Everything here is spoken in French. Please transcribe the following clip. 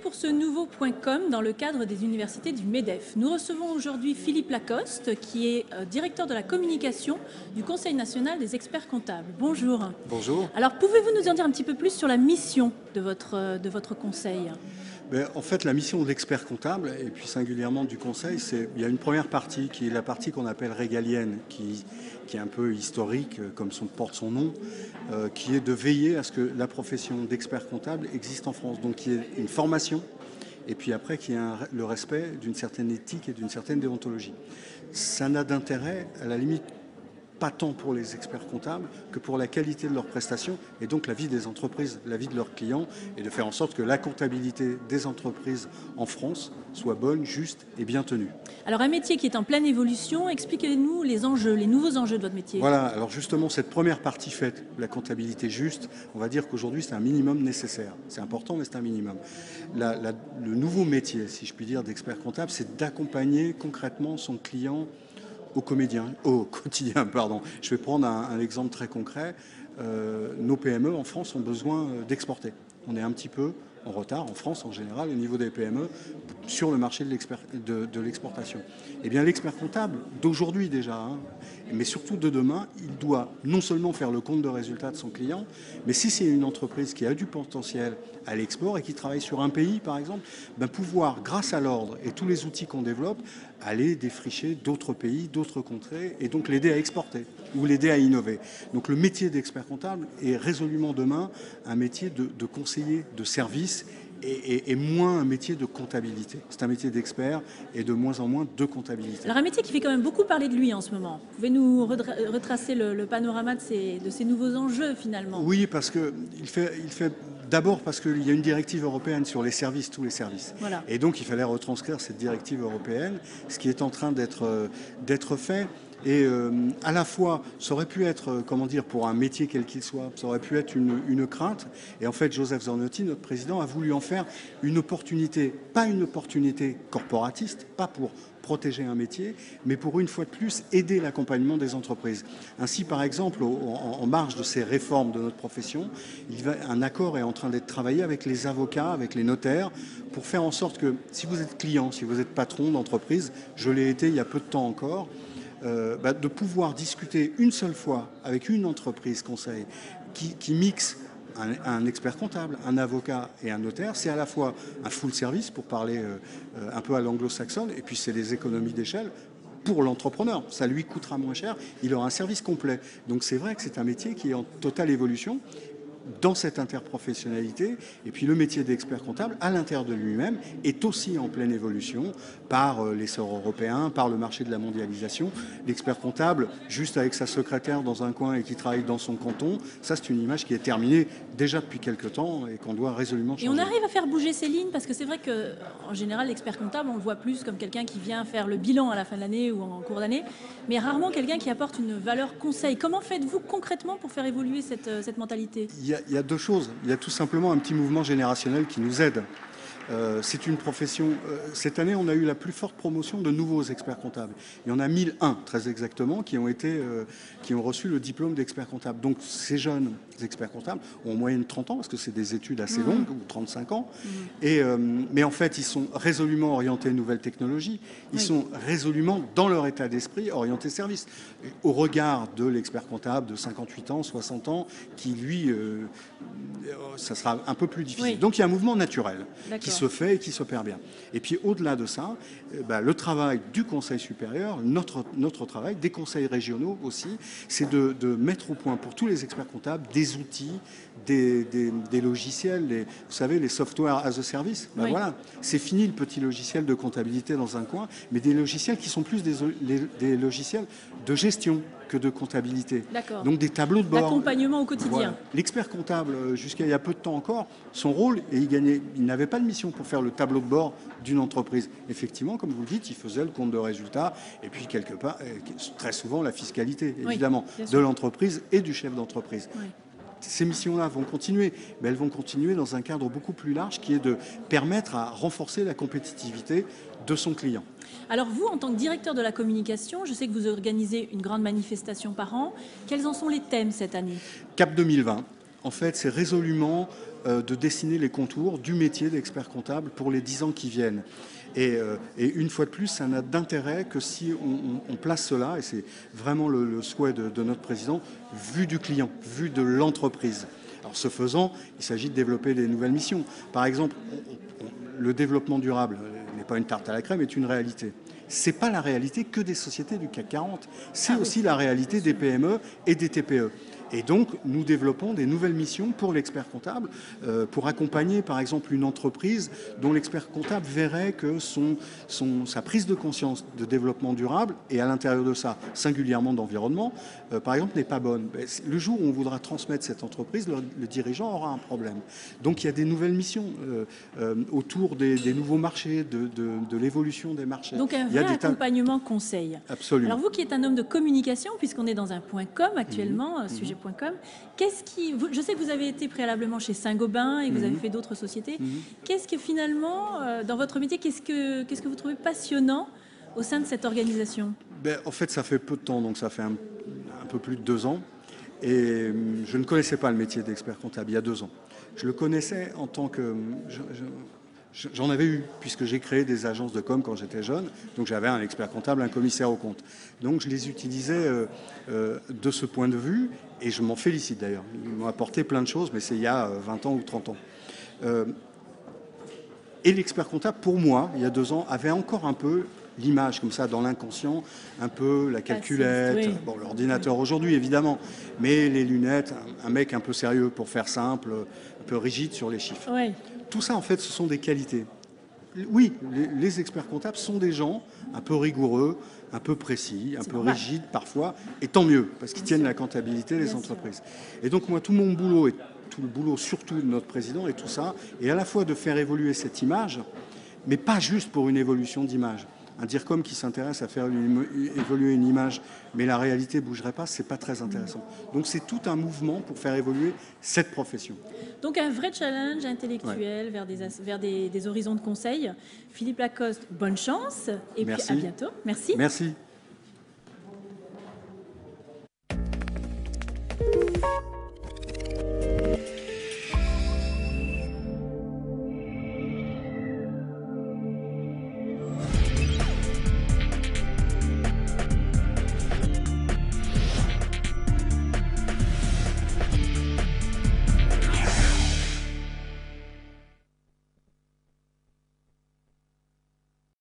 pour ce nouveau point .com dans le cadre des universités du MEDEF. Nous recevons aujourd'hui Philippe Lacoste, qui est directeur de la communication du Conseil national des experts comptables. Bonjour. Bonjour. Alors, pouvez-vous nous en dire un petit peu plus sur la mission de votre conseil ? En fait, la mission de l'expert comptable, et puis singulièrement du conseil, il y a une première partie qui est la partie qu'on appelle régalienne, qui est un peu historique, comme porte son nom, qui est de veiller à ce que la profession d'expert comptable existe en France. Donc, qu'il y ait une formation, et puis après, qu'il y ait le respect d'une certaine éthique et d'une certaine déontologie. Ça n'a d'intérêt, à la limite, pas tant pour les experts comptables que pour la qualité de leurs prestations et donc la vie des entreprises, la vie de leurs clients, et de faire en sorte que la comptabilité des entreprises en France soit bonne, juste et bien tenue. Alors un métier qui est en pleine évolution, expliquez-nous les enjeux, les nouveaux enjeux de votre métier. Voilà, alors justement cette première partie faite, la comptabilité juste, on va dire qu'aujourd'hui c'est un minimum nécessaire. C'est important mais c'est un minimum. Le nouveau métier, si je puis dire, d'expert comptable, c'est d'accompagner concrètement son client au quotidien. Je vais prendre un exemple très concret. Nos PME en France ont besoin d'exporter. On est un petit peu en retard en France en général au niveau des PME sur le marché de l'exportation. Eh bien l'expert comptable d'aujourd'hui déjà, mais surtout de demain, il doit non seulement faire le compte de résultats de son client, mais si c'est une entreprise qui a du potentiel à l'export et qui travaille sur un pays par exemple, pouvoir grâce à l'ordre et tous les outils qu'on développe, aller défricher d'autres pays, d'autres contrées et donc l'aider à exporter ou l'aider à innover. Donc le métier d'expert comptable est résolument demain un métier de conseiller, de service et moins un métier de comptabilité. C'est un métier d'expert et de moins en moins de comptabilité. Alors un métier qui fait quand même beaucoup parler de lui en ce moment. Vous pouvez nous retracer le panorama de ces nouveaux enjeux finalement? Oui, parce qu'il fait d'abord parce qu'il y a une directive européenne sur les services, tous les services. Voilà. Et donc il fallait retranscrire cette directive européenne, ce qui est en train d'être fait. Et à la fois, ça aurait pu être, pour un métier quel qu'il soit, ça aurait pu être une crainte. Et en fait, Joseph Zornotti, notre président, a voulu en faire une opportunité, pas une opportunité corporatiste, pas pour protéger un métier, mais pour une fois de plus aider l'accompagnement des entreprises. Ainsi, par exemple, en marge de ces réformes de notre profession, un accord est en train d'être travaillé avec les avocats, avec les notaires, pour faire en sorte que si vous êtes client, si vous êtes patron d'entreprise, je l'ai été il y a peu de temps encore, de pouvoir discuter une seule fois avec une entreprise conseil qui mixe un expert comptable, un avocat et un notaire. C'est à la fois un full service pour parler un peu à l'anglo-saxonne et puis c'est des économies d'échelle pour l'entrepreneur. Ça lui coûtera moins cher, il aura un service complet. Donc c'est vrai que c'est un métier qui est en totale évolution dans cette interprofessionnalité, et puis le métier d'expert comptable à l'intérieur de lui-même est aussi en pleine évolution par l'essor européen, par le marché de la mondialisation. L'expert comptable, juste avec sa secrétaire dans un coin et qui travaille dans son canton, ça c'est une image qui est terminée déjà depuis quelques temps et qu'on doit résolument changer. Et on arrive à faire bouger ces lignes parce que c'est vrai qu'en général, l'expert comptable, on le voit plus comme quelqu'un qui vient faire le bilan à la fin de l'année ou en cours d'année, mais rarement quelqu'un qui apporte une valeur conseil. Comment faites-vous concrètement pour faire évoluer cette mentalité ? Il y a deux choses. Il y a tout simplement un petit mouvement générationnel qui nous aide. C'est une profession. Cette année, on a eu la plus forte promotion de nouveaux experts comptables. Il y en a 1001, très exactement, qui ont reçu le diplôme d'expert comptable. Donc ces jeunes experts comptables ont en moyenne 30 ans, parce que c'est des études assez longues, ou 35 ans. Mais en fait, ils sont résolument orientés nouvelles technologies. Ils sont résolument, dans leur état d'esprit, orientés service. Au regard de l'expert comptable de 58 ans, 60 ans, qui lui, ça sera un peu plus difficile. Oui. Donc il y a un mouvement naturel qui se fait et qui s'opère bien. Et puis au-delà de ça, le travail du Conseil supérieur, notre travail, des conseils régionaux aussi, c'est de mettre au point pour tous les experts comptables des outils, des logiciels, vous savez, les software as a service. Voilà, c'est fini le petit logiciel de comptabilité dans un coin, mais des logiciels qui sont plus des logiciels de gestion que de comptabilité. Donc des tableaux de bord. D'accompagnement au quotidien. Voilà. L'expert comptable, jusqu'à il y a peu de temps encore, son rôle, et il n'avait pas de mission pour faire le tableau de bord d'une entreprise. Effectivement, comme vous le dites, il faisait le compte de résultats, et puis quelque part, très souvent la fiscalité, évidemment, de l'entreprise et du chef d'entreprise. Oui. Ces missions-là vont continuer, mais elles vont continuer dans un cadre beaucoup plus large qui est de permettre à renforcer la compétitivité de son client. Alors vous, en tant que directeur de la communication, je sais que vous organisez une grande manifestation par an. Quels en sont les thèmes cette année ? Cap 2020. En fait, c'est résolument de dessiner les contours du métier d'expert comptable pour les 10 ans qui viennent. Et une fois de plus, ça n'a d'intérêt que si on place cela, et c'est vraiment le souhait de notre président, vu du client, vu de l'entreprise. Alors ce faisant, il s'agit de développer des nouvelles missions. Par exemple, le développement durable n'est pas une tarte à la crème, est une réalité. Ce n'est pas la réalité que des sociétés du CAC 40, c'est aussi la réalité des PME et des TPE. Et donc, nous développons des nouvelles missions pour l'expert comptable, pour accompagner, par exemple, une entreprise dont l'expert comptable verrait que sa prise de conscience de développement durable, et à l'intérieur de ça, singulièrement d'environnement, par exemple, n'est pas bonne. Le jour où on voudra transmettre cette entreprise, le dirigeant aura un problème. Donc, il y a des nouvelles missions autour des nouveaux marchés, de l'évolution des marchés. Donc, un vrai accompagnement conseil. Absolument. Alors, vous qui êtes un homme de communication, puisqu'on est dans un point .com actuellement, sujet .com. Je sais que vous avez été préalablement chez Saint-Gobain et que vous avez fait d'autres sociétés. Qu'est-ce que finalement, dans votre métier, qu'est-ce que vous trouvez passionnant au sein de cette organisation? En fait, ça fait peu de temps, donc ça fait un peu plus de 2 ans. Et je ne connaissais pas le métier d'expert comptable il y a 2 ans. Je le connaissais en tant que... J'en avais eu, puisque j'ai créé des agences de com quand j'étais jeune. Donc j'avais un expert comptable, un commissaire aux comptes. Donc je les utilisais de ce point de vue, et je m'en félicite d'ailleurs. Ils m'ont apporté plein de choses, mais c'est il y a 20 ans ou 30 ans. Et l'expert comptable, pour moi, il y a 2 ans, avait encore un peu l'image comme ça dans l'inconscient, un peu la calculette, oui. Bon, l'ordinateur aujourd'hui évidemment, mais les lunettes, un mec un peu sérieux pour faire simple, un peu rigide sur les chiffres. Oui. Tout ça, en fait, ce sont des qualités. Oui, les experts comptables sont des gens un peu rigoureux, un peu précis, un peu rigides parfois, et tant mieux, parce qu'ils tiennent la comptabilité des entreprises. Et donc moi, tout mon boulot, et tout le boulot surtout de notre président et tout ça, est à la fois de faire évoluer cette image, mais pas juste pour une évolution d'image. Un DIRCOM qui s'intéresse à faire évoluer une image, mais la réalité ne bougerait pas, c'est pas très intéressant. Donc c'est tout un mouvement pour faire évoluer cette profession. Donc un vrai challenge intellectuel vers des horizons de conseil. Philippe Lacoste, bonne chance et puis à bientôt. Merci. Merci.